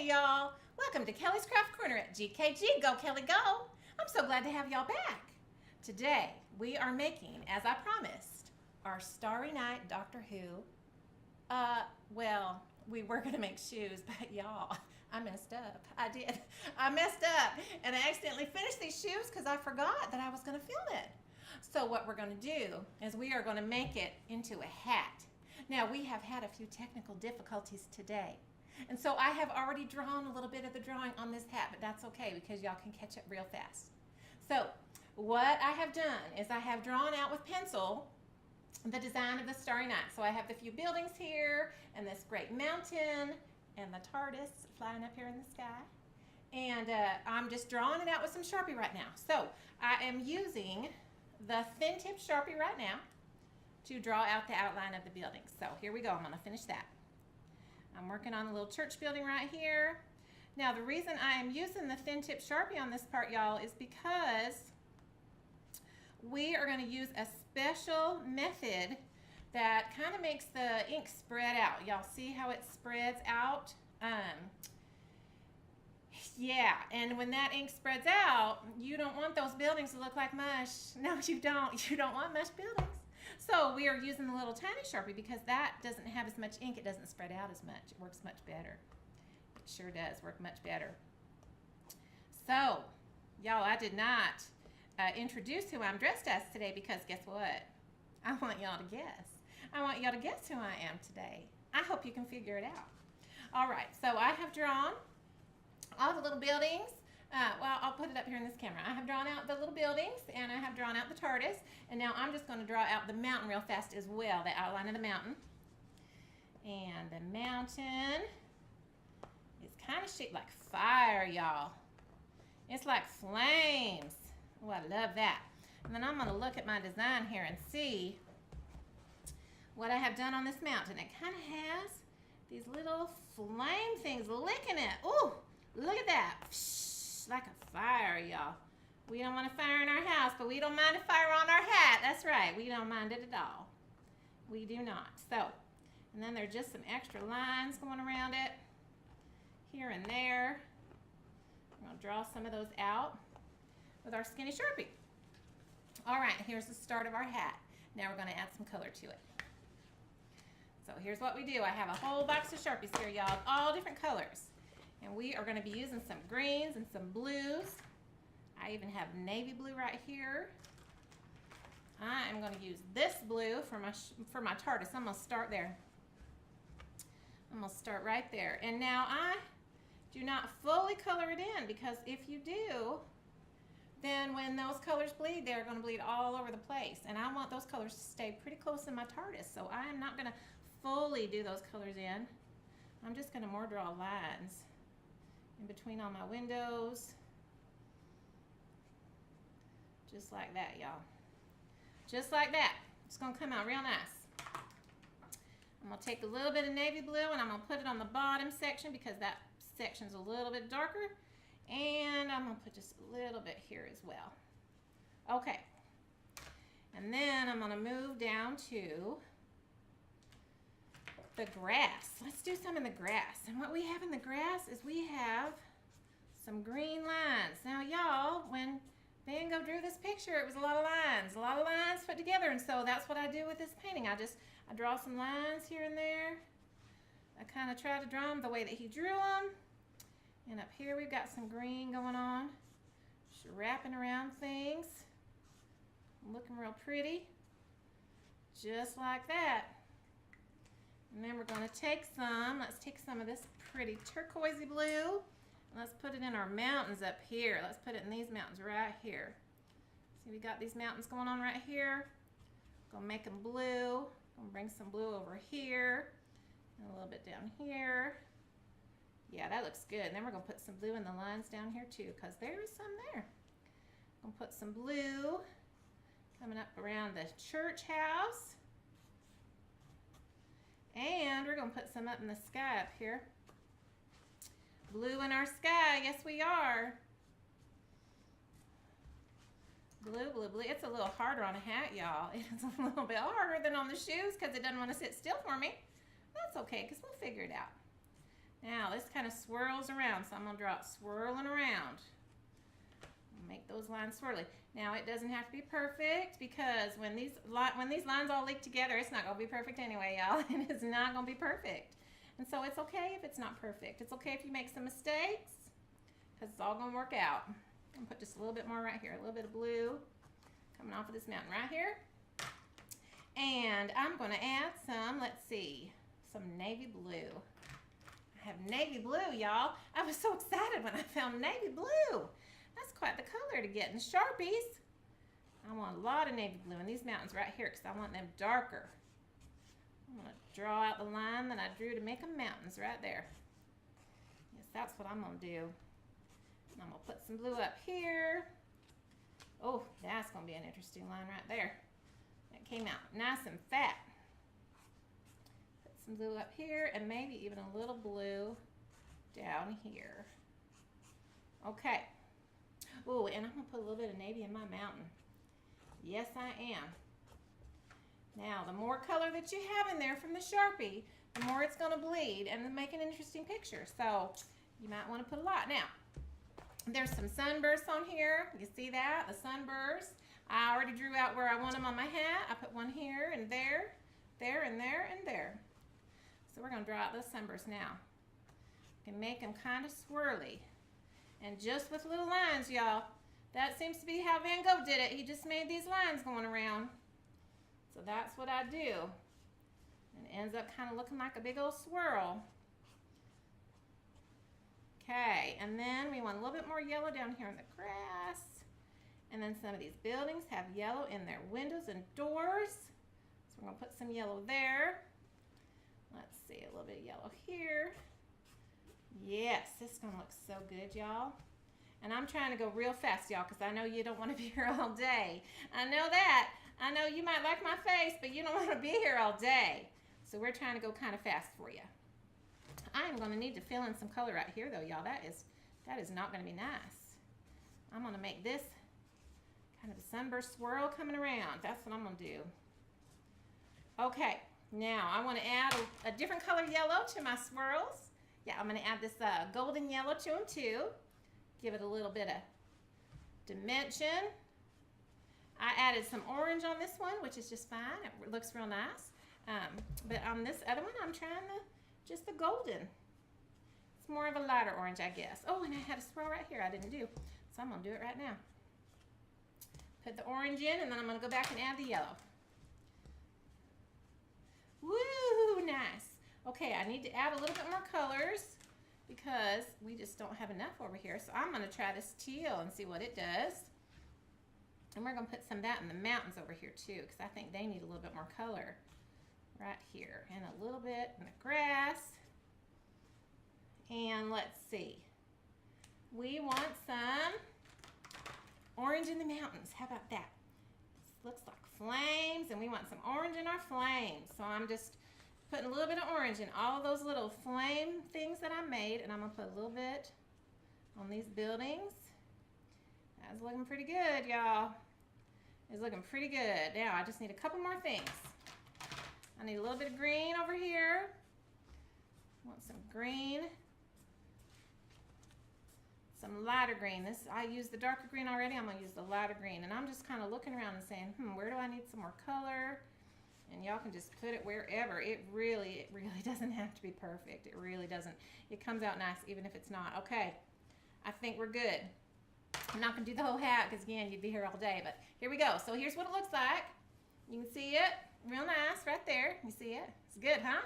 Hey y'all, welcome to Kelly's Craft Corner at GKG, Go Kelly Go. I'm so glad to have y'all back. Today we are making, as I promised, our Starry Night Doctor Who. Well, we were gonna make shoes, but y'all, I messed up. I messed up and I accidentally finished these shoes because I forgot that I was gonna film it. So what we're gonna do is we are gonna make it into a hat. Now we have had a few technical difficulties today. And so I have already drawn a little bit of the drawing on this hat, but that's okay because y'all can catch up real fast. So what I have done is I have drawn out with pencil the design of the Starry Night. So I have the few buildings here and this great mountain and the TARDIS flying up here in the sky. And I'm just drawing it out with some Sharpie right now. So I am using the thin tip Sharpie right now to draw out the outline of the building. So here we go, I'm gonna finish that. I'm working on a little church building right here. Now the reason I am using the thin tip Sharpie on this part, y'all, is because we are gonna use a special method that kind of makes the ink spread out. Y'all see how it spreads out? Yeah, and when that ink spreads out, you don't want those buildings to look like mush. No, you don't. You don't want mush buildings. So we are using the little tiny Sharpie because that doesn't have as much ink. It doesn't spread out as much. It works much better. It sure does work much better. So, y'all, I did not introduce who I'm dressed as today because guess what? I want y'all to guess. I want y'all to guess who I am today. I hope you can figure it out. All right, so I have drawn all the little buildings. Well, I'll put it up here in this camera. I have drawn out the little buildings and I have drawn out the TARDIS, and now I'm just going to draw out the mountain real fast as well, the outline of the mountain. And the mountain is kind of shaped like fire, y'all. It's like flames. Oh, I love that. And then I'm going to look at my design here and see what I have done on this mountain. It kind of has these little flame things licking it. Ooh, look at that. Like a fire, y'all. We don't want a fire in our house, but we don't mind a fire on our hat. That's right. We don't mind it at all. We do not. So, and then there's just some extra lines going around it here and there. I'm going to draw some of those out with our skinny Sharpie. All right, here's the start of our hat. Now we're going to add some color to it. So here's what we do. I have a whole box of Sharpies here, y'all, all different colors. And we are going to be using some greens and some blues. I even have navy blue right here. I am going to use this blue for my TARDIS. I'm going to start there. I'm going to start right there. And now I do not fully color it in because if you do, then when those colors bleed, they're going to bleed all over the place. And I want those colors to stay pretty close in my TARDIS. So I am not going to fully do those colors in. I'm just going to more draw lines in between all my windows, just like that, y'all. Just like that. It's gonna come out real nice. I'm gonna take a little bit of navy blue and I'm gonna put it on the bottom section because that section's a little bit darker, and I'm gonna put just a little bit here as well. Okay, and then I'm gonna move down to the grass. Let's do some in the grass. And what we have in the grass is we have some green lines. Now y'all, when Van Gogh drew this picture, it was a lot of lines put together, and so that's what I do with this painting. I draw some lines here and there. I kind of try to draw them the way that he drew them. And up here we've got some green going on, just wrapping around things, looking real pretty, just like that. And then we're going to take let's take some of this pretty turquoisey blue, and let's put it in our mountains up here. Let's put it in these mountains right here. See, we got these mountains going on right here. Gonna make them blue. Gonna bring some blue over here, and a little bit down here. Yeah, that looks good. And then we're gonna put some blue in the lines down here too, because there is some there. Gonna put some blue coming up around the church house. And we're going to put some up in the sky up here. Blue in our sky, yes we are. Blue, blue, blue. It's a little harder on a hat, y'all. It's a little bit harder than on the shoes because it doesn't want to sit still for me. That's okay because we'll figure it out. Now this kind of swirls around, so I'm gonna draw it swirling around. Make those lines swirly. Now it doesn't have to be perfect because when these lines all leak together, it's not gonna be perfect anyway, y'all. It is not gonna be perfect. And so it's okay if it's not perfect. It's okay if you make some mistakes because it's all gonna work out. I'm gonna put just a little bit more right here, a little bit of blue coming off of this mountain right here. And I'm gonna add some, let's see, some navy blue. I have navy blue, y'all. I was so excited when I found navy blue. That's quite the color to get in Sharpies. I want a lot of navy blue in these mountains right here because I want them darker. I'm gonna draw out the line that I drew to make them mountains right there. Yes, that's what I'm gonna do. And I'm gonna put some blue up here. Oh, that's gonna be an interesting line right there. That came out nice and fat. Put some blue up here and maybe even a little blue down here. Okay. Oh, and I'm gonna put a little bit of navy in my mountain. Yes, I am. Now, the more color that you have in there from the Sharpie, the more it's gonna bleed and then make an interesting picture. So you might wanna put a lot. Now, there's some sunbursts on here. You see that? The sunbursts. I already drew out where I want them on my hat. I put one here and there, there and there and there. So we're gonna draw out those sunbursts now. You can make them kind of swirly. And just with little lines, y'all. That seems to be how Van Gogh did it. He just made these lines going around. So that's what I do. And it ends up kind of looking like a big old swirl. Okay, and then we want a little bit more yellow down here in the grass. And then some of these buildings have yellow in their windows and doors. So we're gonna put some yellow there. Let's see, a little bit of yellow here. Yes, this is gonna look so good, y'all. And I'm trying to go real fast, y'all, because I know you don't want to be here all day. I know that. I know you might like my face, but you don't want to be here all day. So we're trying to go kind of fast for you. I am going to need to fill in some color right here, though, y'all. That is not going to be nice. I'm going to make this kind of a sunburst swirl coming around. That's what I'm going to do. Okay, now I want to add a different color yellow to my swirls. Yeah, I'm going to add this golden yellow to them, too. Give it a little bit of dimension. I added some orange on this one, which is just fine. It looks real nice. But on this other one, I'm trying just the golden. It's more of a lighter orange, I guess. Oh, and I had a swirl right here I didn't do. So I'm going to do it right now. Put the orange in, and then I'm going to go back and add the yellow. Woo, nice. Okay, I need to add a little bit more colors because we just don't have enough over here. So I'm going to try this teal and see what it does. And we're going to put some of that in the mountains over here too, because I think they need a little bit more color right here. And a little bit in the grass. And let's see. We want some orange in the mountains. How about that? This looks like flames, and we want some orange in our flames. So I'm just putting a little bit of orange in all of those little flame things that I made, and I'm going to put a little bit on these buildings. That's looking pretty good, y'all. It's looking pretty good. Now I just need a couple more things. I need a little bit of green over here. Want some green. Some lighter green. I used the darker green already. I'm going to use the lighter green. And I'm just kind of looking around and saying, where do I need some more color? And y'all can just put it wherever. It really doesn't have to be perfect. It really doesn't. It comes out nice even if it's not. Okay, I think we're good. I'm not going to do the whole hat because, again, you'd be here all day. But here we go. So here's what it looks like. You can see it. Real nice right there. You see it? It's good, huh?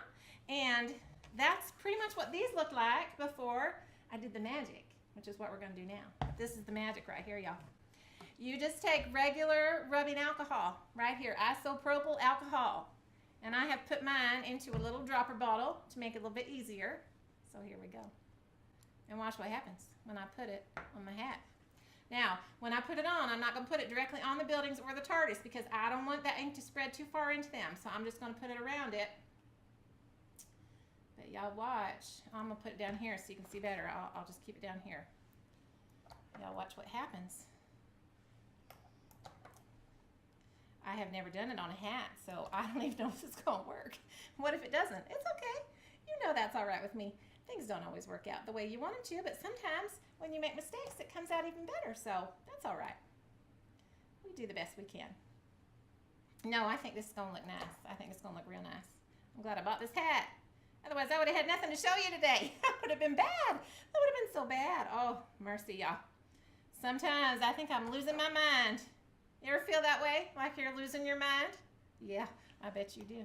And that's pretty much what these looked like before I did the magic, which is what we're going to do now. This is the magic right here, y'all. You just take regular rubbing alcohol right here, isopropyl alcohol. And I have put mine into a little dropper bottle to make it a little bit easier. So here we go. And watch what happens when I put it on my hat. Now, when I put it on, I'm not going to put it directly on the buildings or the TARDIS because I don't want that ink to spread too far into them. So I'm just going to put it around it. But y'all watch. I'm going to put it down here so you can see better. I'll just keep it down here. Y'all watch what happens. I have never done it on a hat, so I don't even know if it's going to work. What if it doesn't? It's okay. You know that's all right with me. things don't always work out the way you want them to, but sometimes when you make mistakes, it comes out even better. So that's all right. We do the best we can. No, I think this is going to look nice. I think it's going to look real nice. I'm glad I bought this hat. Otherwise, I would have had nothing to show you today. That would have been bad. That would have been so bad. Oh, mercy, y'all. Sometimes I think I'm losing my mind. You ever feel that way? Like you're losing your mind? Yeah, I bet you do.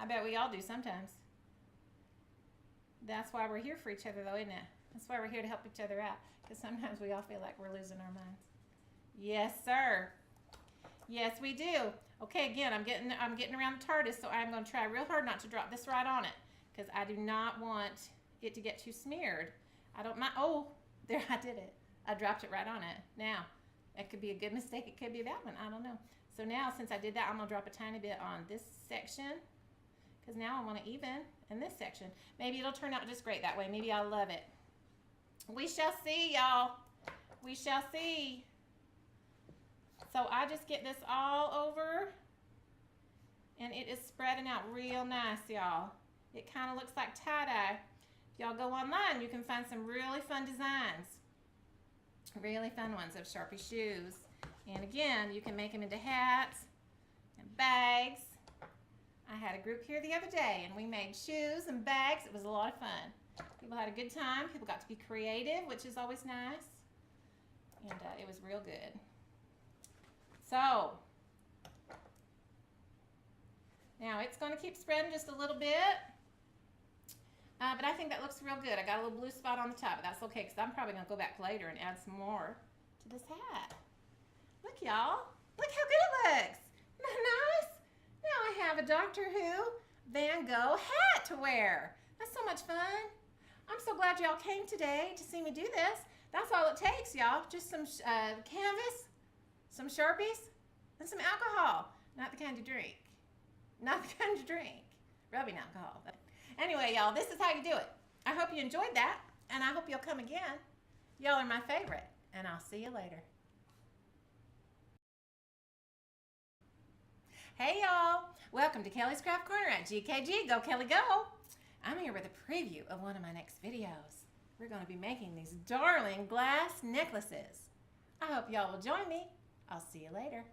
I bet we all do sometimes. That's why we're here for each other, though, isn't it? That's why we're here to help each other out. Because sometimes we all feel like we're losing our minds. Yes, sir. Yes, we do. Okay, again, I'm getting around the TARDIS, so I'm going to try real hard not to drop this right on it, because I do not want it to get too smeared. I don't mind. Oh, there, I did it. I dropped it right on it. Now, that could be a good mistake. It could be a bad one. I don't know. So now, since I did that, I'm going to drop a tiny bit on this section, because now I want to even in this section. Maybe it'll turn out just great that way. Maybe I'll love it. We shall see, y'all. We shall see. So I just get this all over, and it is spreading out real nice, y'all. It kind of looks like tie-dye. If y'all go online, you can find some really fun designs. Really fun ones of Sharpie shoes. And again, you can make them into hats and bags. I had a group here the other day, and we made shoes and bags. It was a lot of fun. People had a good time. People got to be creative, which is always nice. And it was real good. So, now it's going to keep spreading just a little bit, but I think that looks real good. I got a little blue spot on the top, but that's okay because I'm probably going to go back later and add some more to this hat. Look, y'all. Look how good it looks. Isn't that nice? Now I have a Doctor Who Van Gogh hat to wear. That's so much fun. I'm so glad y'all came today to see me do this. That's all it takes, y'all. Just some canvas, some Sharpies, and some alcohol. Not the kind you drink. Not the kind you drink. Rubbing alcohol. Anyway, y'all, this is how you do it. I hope you enjoyed that, and I hope you'll come again. Y'all are my favorite, and I'll see you later. Hey, y'all. Welcome to Kelly's Craft Corner at GKG. Go, Kelly, go. I'm here with a preview of one of my next videos. We're going to be making these darling glass necklaces. I hope y'all will join me. I'll see you later.